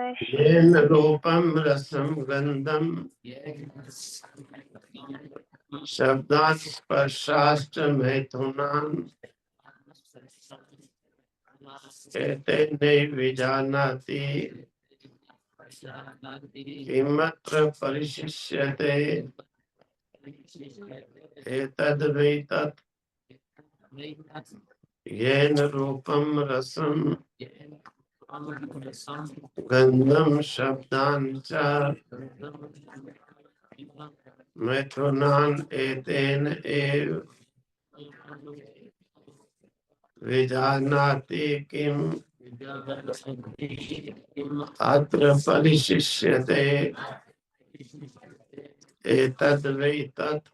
येन रूपम रसम गंधम शब्दान स्पर्शाश्च मैथुनान एतेन विजानाति किमत्र परिशिष्यते एतद्वैतत् येन रूपम रसम गंधम शब्दान च मैथुनान एतेन एव विजानाति किम अत्र परिशिष्यते एतद्वैतत्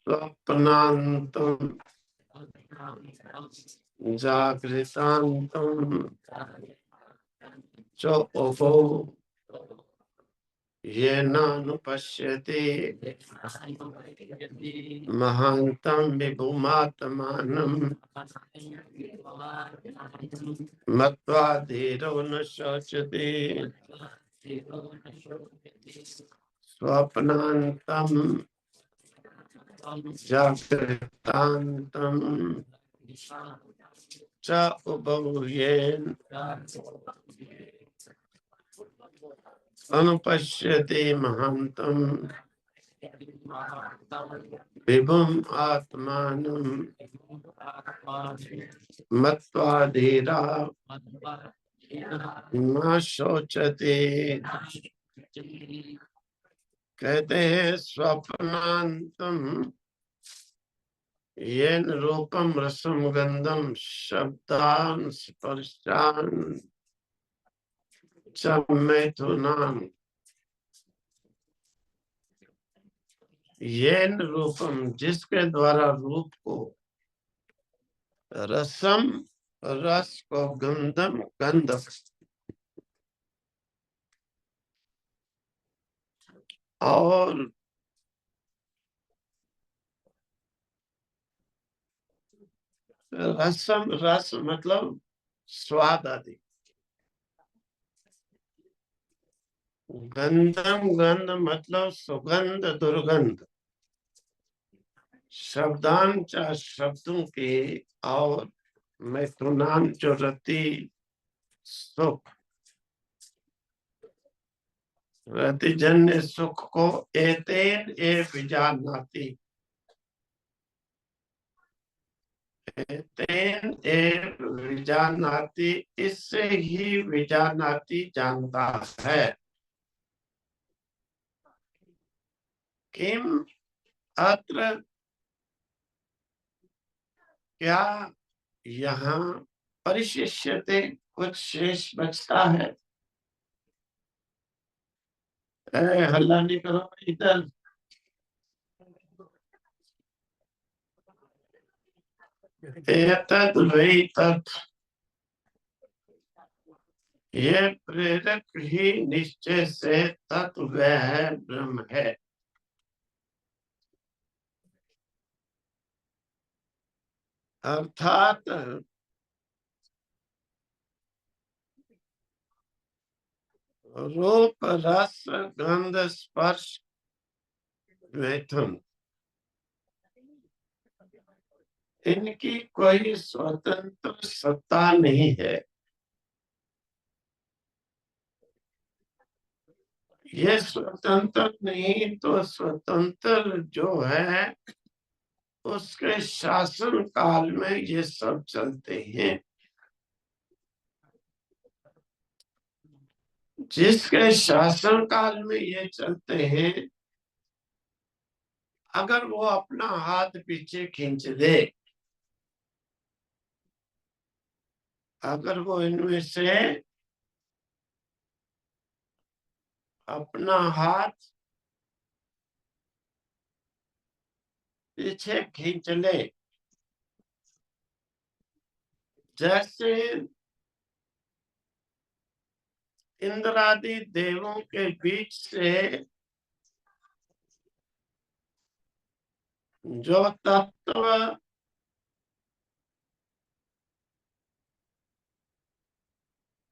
स्वप्नान्तम् जागृतान्तम् च उभौ येनानुपश्यति महान्तं विभुमात्मानं मत्वा धीरो न शोचति स्वप्नान्तं जागृतान्तं च उभौ येन अनुपश्यति महान्तं विभुम आत्मानं मत्वा धीरा न शोचते। कहते हैं स्वप्नांतम येन रूपम रसम गंधम शब्दान स्पर्शान च मैथुनान येन रूपम जिसके द्वारा रूप को रसम रस को गंधम गंध और रसम रस मतलब स्वाद आदि गंधम गंध मतलब सुगंध दुर्गंध शब्दांच शब्दों के और मैथुनान जो रति सुख रतिजन्य सुख को एतेन ए विजानाति एतेन ए विजानाति इससे ही विजानाति जानता है किम अत्र क्या यहाँ परिशिष्यते कुछ शेष बचता है। हल्ला नहीं करो इधर। एतद्वैतत् ये प्रेरक ही निश्चय से तत्व है ब्रह्म है। अर्थात रूप रस गंध स्पर्श मैथुन इनकी कोई स्वतंत्र सत्ता नहीं है। ये स्वतंत्र नहीं तो स्वतंत्र जो है उसके शासन काल में ये सब चलते हैं। जिसके शासन काल में ये चलते हैं अगर वो अपना हाथ पीछे खींच दे अगर वो इनमें से अपना हाथ पीछे खींच ले जैसे इंद्र आदि देवों के बीच से जो तत्व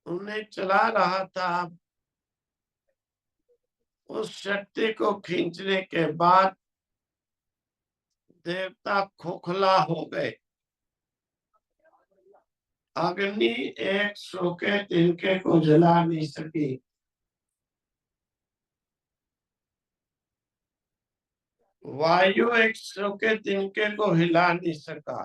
उन्हें चला रहा था। उस शक्ति को खींचने के बाद देवता खोखला हो गए। अग्नि एक सूखे तिनके को जला नहीं सकी। वायु एक सूखे तिनके को हिला नहीं सका।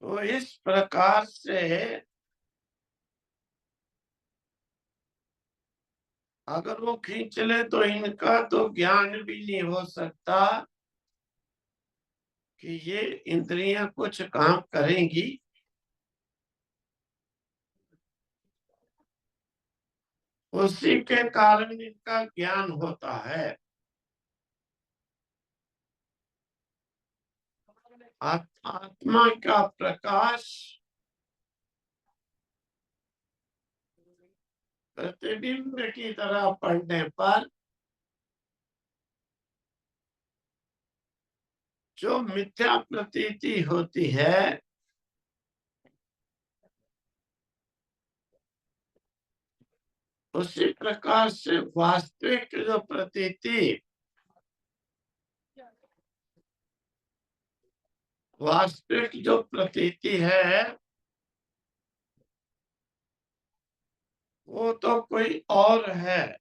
तो इस प्रकार से अगर वो खींच ले तो इनका तो ज्ञान भी नहीं हो सकता कि ये इंद्रियां कुछ काम करेंगी। उसी के कारण इनका ज्ञान होता है। आत्मा का प्रकाश प्रतिबिंब की तरह पड़ने पर जो मिथ्या प्रतीति होती है, उसी प्रकार से वास्तविक जो प्रतीति है वो तो कोई और है।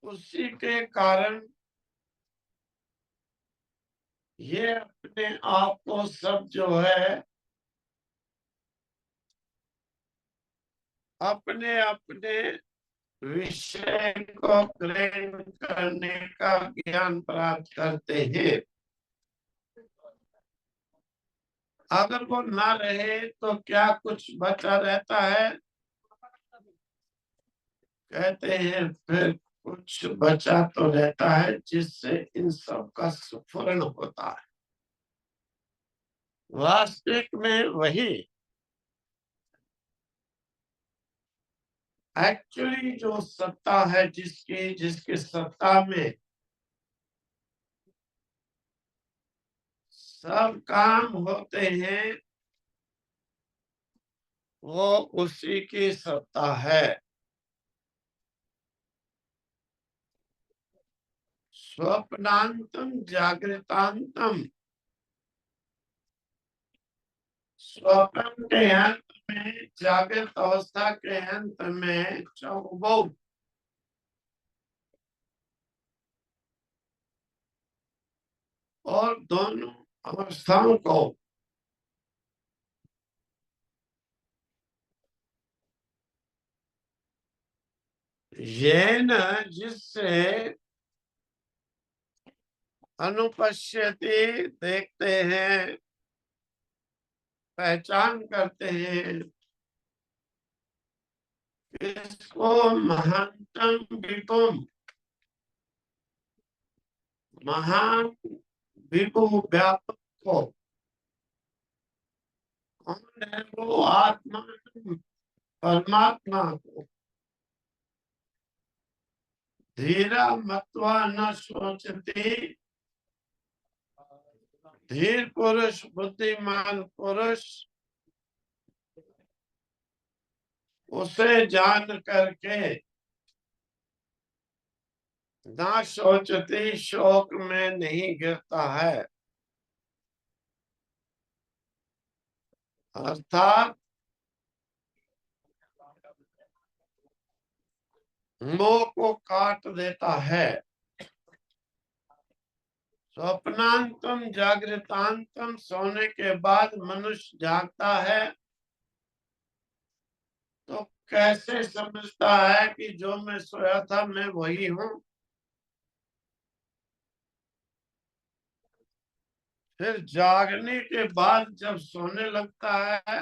उसी के कारण ये अपने आप को सब जो है अपने अपने विषय को ग्रहण करने का ज्ञान प्राप्त करते हैं। अगर वो ना रहे तो क्या कुछ बचा रहता है? कहते हैं फिर कुछ बचा तो रहता है जिससे इन सब का स्फुरण होता है। वास्तविक में वही एक्चुअली जो सत्ता है, जिसकी जिसकी सत्ता में सब काम होते हैं, वो उसी की सत्ता है। स्वप्नांतम जागृतांतम। स्वप्न के अंत में, जागृत अवस्था के अंत में चौबो और दोनों अवस्थाओं को ये न जिससे अनुपश्यति देखते हैं, पहचान करते हैं, इसको महानतम विपुम, महान विभु व्यापक को, कौन है वो? आत्मा, परमात्मा को। धीरा मत्वा न सोचती। धीर पुरुष, बुद्धिमान पुरुष उसे जान करके ना सोचती, शोक में नहीं गिरता है। अर्थात मोह को काट देता है। स्वप्नांतम जागृतांतम, सोने के बाद मनुष्य जागता है तो कैसे समझता है कि जो मैं सोया था मैं वही हूँ? फिर जागने के बाद जब सोने लगता है,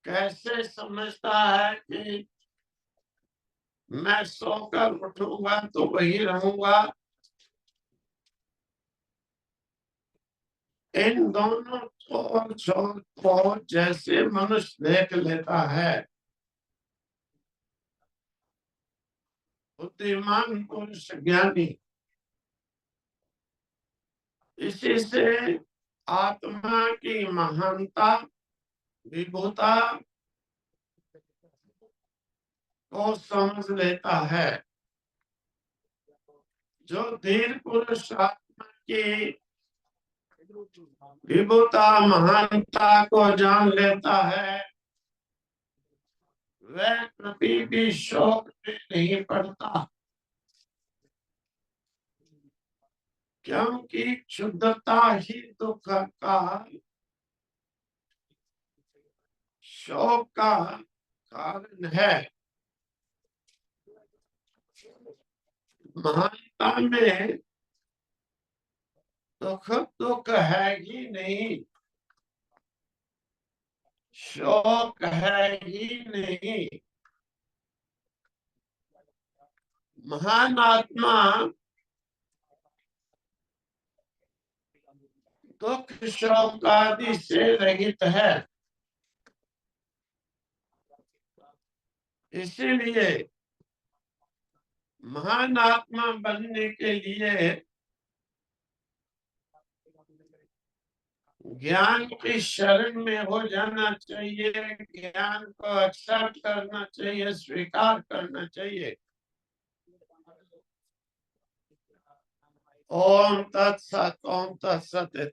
कैसे समझता है कि मैं सोकर उठूंगा तो वही रहूंगा? इन दोनों को जैसे मनुष्य देख लेता है, बुद्धिमान पुरुष ज्ञानी, इसी से आत्मा की महानता, विभुता को समझ लेता है। जो धीर पुरुष आत्मा की विभुता महानता को जान लेता है, वह कभी भी शोक में नहीं पड़ता, क्योंकि शुद्धता ही दुख का, शोक का कारण है। महानता में दुख दुख है ही नहीं, शोक है ही नहीं। महान आत्मा दुख शोक आदि से रहित है। इसीलिए महान आत्मा बनने के लिए ज्ञान की शरण में हो जाना चाहिए, ज्ञान को एक्सेप्ट करना चाहिए, स्वीकार करना चाहिए। ओम तत्सत, ओम तत्सत।